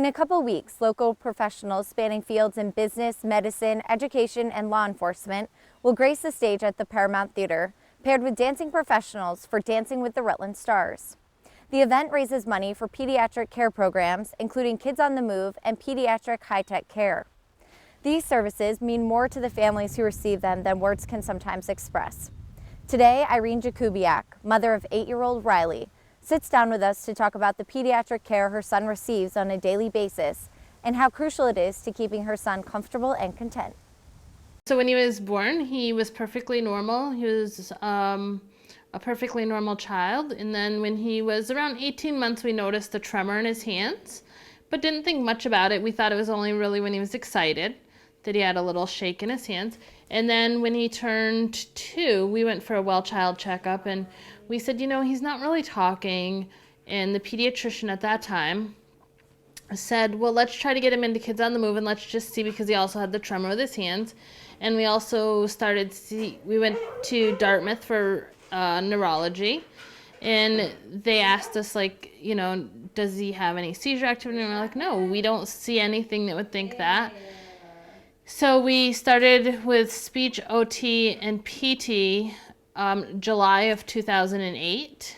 In a couple weeks, local professionals spanning fields in business, medicine, education, and law enforcement will grace the stage at the Paramount Theater, paired with dancing professionals for Dancing with the Rutland Stars. The event raises money for pediatric care programs, including Kids on the Move and pediatric high-tech care. These services mean more to the families who receive them than words can sometimes express. Today, Irene Jakubiak, mother of 8-year-old Riley, sits down with us to talk about the pediatric care her son receives on a daily basis and how crucial it is to keeping her son comfortable and content. So when he was born, he was perfectly normal. He was a perfectly normal child. And then when he was around 18 months, we noticed a tremor in his hands, but didn't think much about it. We thought it was only really when he was excited that he had a little shake in his hands. And then when he turned 2, we went for a well child checkup, and we said, he's not really talking. And the pediatrician at that time said, well, let's try to get him into Kids on the Move, and let's just see, because he also had the tremor with his hands. And we also we went to Dartmouth for neurology, and they asked us, does he have any seizure activity? And we're like, no, we don't see anything that would think that. So we started with speech, OT, and PT July of 2008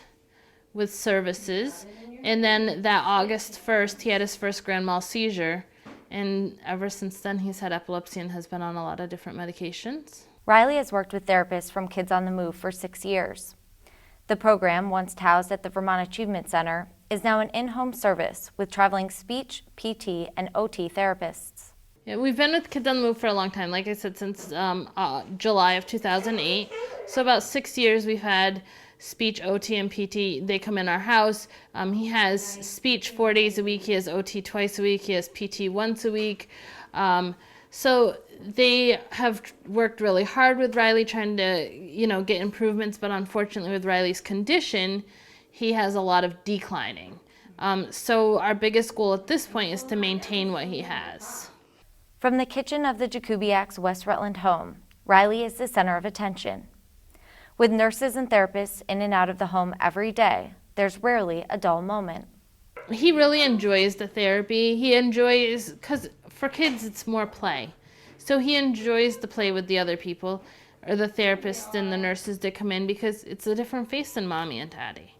with services. And then that August 1st, he had his first grand mal seizure. And ever since then, he's had epilepsy and has been on a lot of different medications. Riley has worked with therapists from Kids on the Move for 6 years. The program, once housed at the Vermont Achievement Center, is now an in-home service with traveling speech, PT, and OT therapists. Yeah, we've been with Kids on the Move for a long time, like I said, since July of 2008. So about 6 years we've had speech, OT, and PT. They come in our house. He has speech 4 days a week. He has OT twice a week. He has PT once a week. So they have worked really hard with Riley, trying to, get improvements. But unfortunately, with Riley's condition, he has a lot of declining. So our biggest goal at this point is to maintain what he has. From the kitchen of the Jakubiak's West Rutland home, Riley is the center of attention. With nurses and therapists in and out of the home every day, there's rarely a dull moment. He really enjoys the therapy. He enjoys, because for kids it's more play. So he enjoys the play with the other people, or the therapists and the nurses that come in, because it's a different face than mommy and daddy.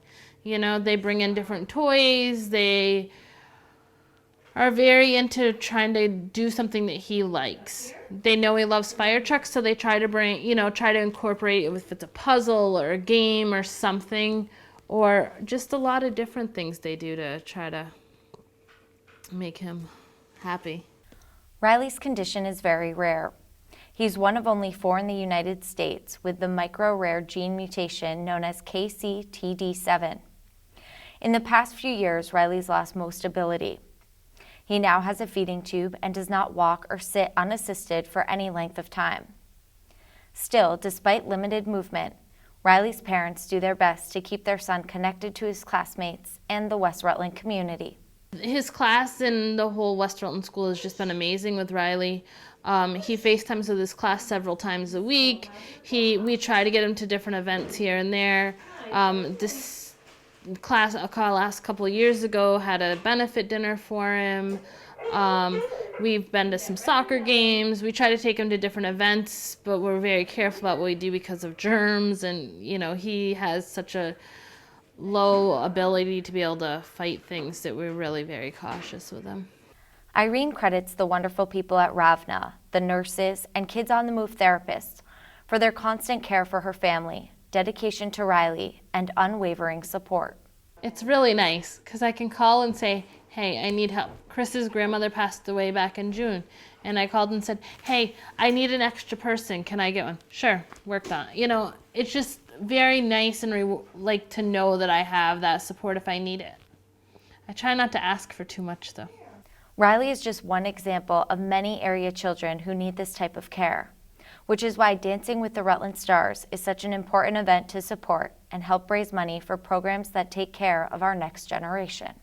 They bring in different toys. They are very into trying to do something that he likes. They know he loves fire trucks, so they try to incorporate it, if it's a puzzle or a game or something, or just a lot of different things they do to try to make him happy. Riley's condition is very rare. He's one of only 4 in the United States with the micro-rare gene mutation known as KCTD7. In the past few years, Riley's lost most ability. He now has a feeding tube and does not walk or sit unassisted for any length of time. Still, despite limited movement, Riley's parents do their best to keep their son connected to his classmates and the West Rutland community. His class and the whole West Rutland school has just been amazing with Riley. He FaceTimes with his class several times a week. We try to get him to different events here and there. This class, last couple of years ago, had a benefit dinner for him. We've been to some soccer games. We try to take him to different events, but we're very careful about what we do because of germs, and he has such a low ability to be able to fight things that we're really very cautious with him. Irene credits the wonderful people at Ravna, the nurses, and Kids on the Move therapists for their constant care for her family, dedication to Riley, and unwavering support. It's really nice because I can call and say, hey, I need help. Chris's grandmother passed away back in June, and I called and said, hey, I need an extra person. Can I get one? Sure, worked on it. It's just very nice and to know that I have that support if I need it. I try not to ask for too much, though. Riley is just one example of many area children who need this type of care, which is why Dancing with the Rutland Stars is such an important event to support and help raise money for programs that take care of our next generation.